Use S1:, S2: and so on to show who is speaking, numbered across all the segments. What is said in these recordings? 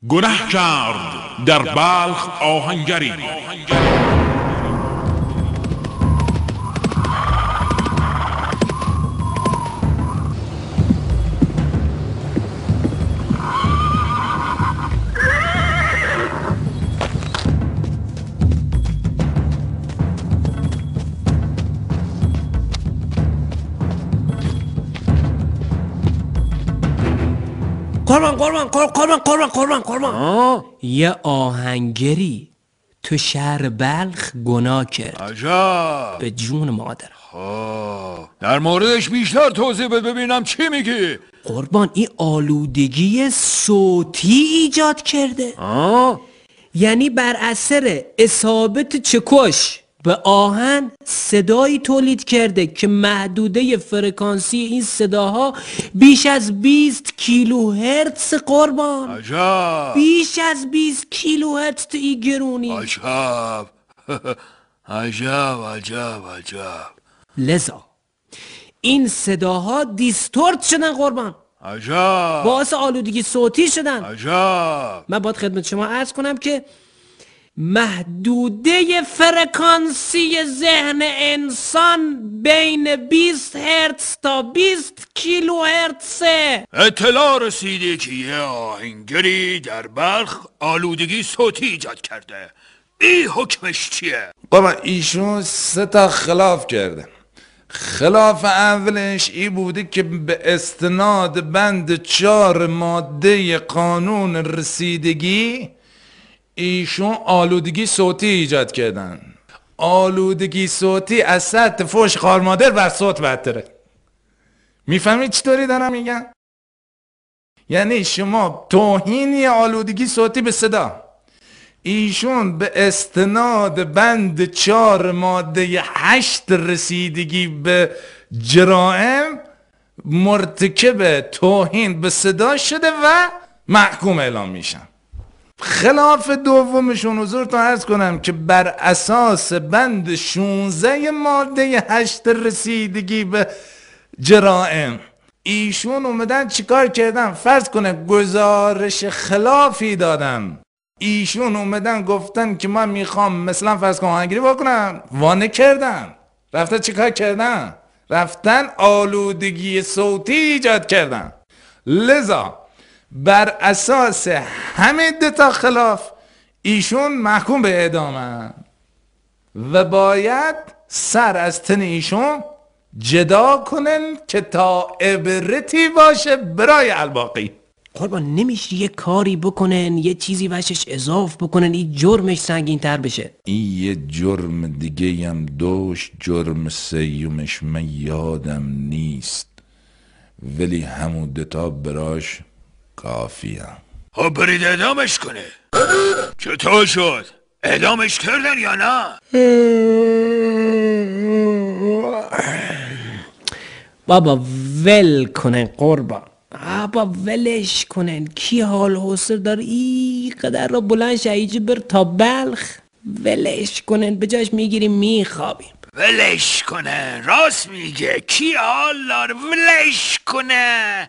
S1: گنه کرد در بلخ آهنگری.
S2: قربان یه آهنگری تو شهر بلخ گناه کرد.
S3: عجب.
S2: به جون مادرم.
S3: در موردش بیشتر توضیح بده ببینم چی میگی.
S2: قربان این آلودگی صوتی ایجاد کرده. یعنی بر اثر اصابت چکش به آهن صدایی تولید کرده که محدوده فرکانسی این صداها بیش از 20 کیلوهرتز. قربان
S3: عجب.
S2: بیش از 20 کیلوهرتز تو این گرونی.
S3: عجب. عجب.
S2: لذا این صداها دیستورت شدن. قربان
S3: عجب.
S2: باعث آلودگی صوتی شدن.
S3: عجب.
S2: من باید خدمت شما عرض کنم که محدوده فرکانسی ذهن انسان بین 20 هرتز تا 20 کیلو هرتز.
S3: اطلاع رسیده که یه آهنگری در بلخ آلودگی صوتی ایجاد کرده. این حکمش چیه؟
S4: بابا ایشون 3 تا خلاف کرده. خلاف اولش ای بوده که به استناد بند 4 ماده قانون رسیدگی ایشون آلودگی صوتی ایجاد کردن. آلودگی صوتی از سطح فوش خار مادر بر صوت بدتره. میفهمید چطوری دارم میگم؟ یعنی شما توهینی آلودگی صوتی به صدا، ایشون به استناد بند 4 ماده 8 رسیدگی به جرائم مرتکب توهین به صدا شده و محکوم اعلام میشن. خلاف دومشون حضورتون عرض کنم که بر اساس بند 16 ماده 8 رسیدگی به جرائم ایشون اومدن چیکار کردن؟ فرض کنه گزارش خلافی دادن. ایشون اومدن گفتن که من میخوام مثلا فرض کنم آهنگری بکنم، وانه کردن. رفتن چیکار کردن؟ رفتن آلودگی صوتی ایجاد کردن. لذا بر اساس همه 2 تا خلاف ایشون محکوم به اعدامن و باید سر از تن ایشون جدا کنن که تا عبرتی باشه برای الباقی.
S2: قربان نمیشه یه کاری بکنن، یه چیزی وشش اضاف بکنن این جرمش سنگین تر بشه؟
S4: این یه جرم دیگه هم دوش، جرم سیومش من یادم نیست، ولی همون 2 تا براش کافی هم.
S3: خب برید اعدامش کنه. چطور شد؟ اعدامش کردن یا نه؟
S2: بابا ول کنن قربان. بابا ولش کنن. کی حال حوصله داره این قدر را بلند شهیجه بر تا بلخ؟ ولش کنن. به جاش میگیریم میخوابیم.
S3: ولش کنه. راست میگه. کی حال داره؟ ولش کنه.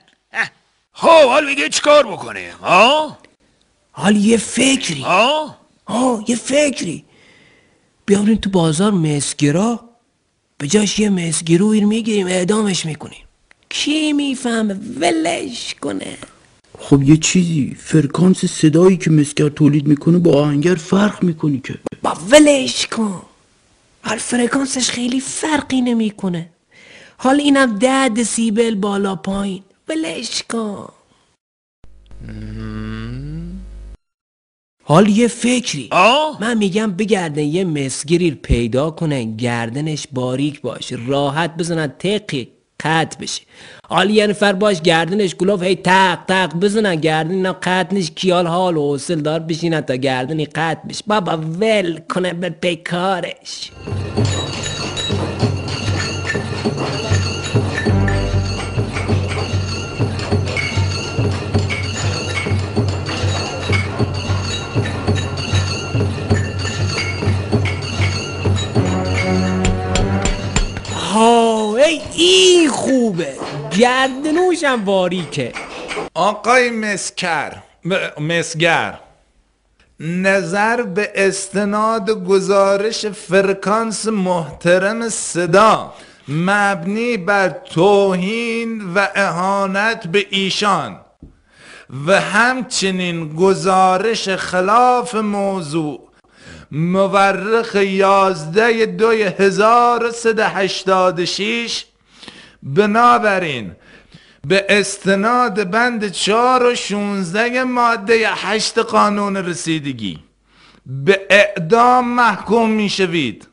S3: خب حال میگه چیکار بکنه؟
S2: حال یه فکری. یه فکری. بیاریم تو بازار مسگرا، به جاش یه مسگرویر میگیریم اعدامش میکنیم. کی میفهمه؟ ولش کنه.
S5: خب یه چیزی فرکانس صدایی که مسگر تولید میکنه با آهنگر فرق میکنی که.
S2: با ولش کن. حال فرکانسش خیلی فرقی نمیکنه. حال اینم 10 دسیبل بالا پایین. ولش کن. حال یه فکری. من میگم بگردن یه مسگریر پیدا کنن، گردنش باریک باشه، راحت بزنن تقی قطع بشه. حال یه نفر باش گردنش گلوف هی تق تق بزنن، گردن اینا قطع نش. کیال حال و حوصله دار بشینن تا گردنی قطع بشه. بابا ول کنه بر پی کارش. این خوبه. گردنوشم باریکه.
S4: آقای مسکر، مسگر نظر به استناد گزارش فرکانس محترم صدا مبنی بر توهین و اهانت به ایشان و همچنین گزارش خلاف موضوع مورخ 11/2386 بنابراین به استناد بند 4 و 16 ماده 8 قانون رسیدگی به اعدام محکوم می شوید.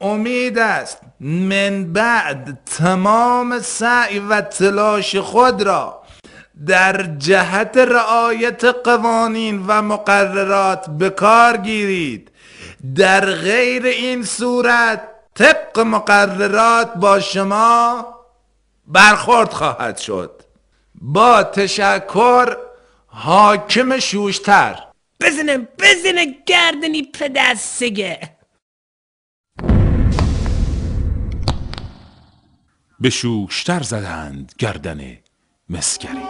S4: امید است من بعد تمام سعی و تلاش خود را در جهت رعایت قوانین و مقررات به کار گیرید. در غیر این صورت طبق مقررات با شما برخورد خواهد شد. با تشکر، حاکم شوشتر.
S2: بزنه گردنی پدسگه.
S1: به شوشتر زدند گردن مسگری.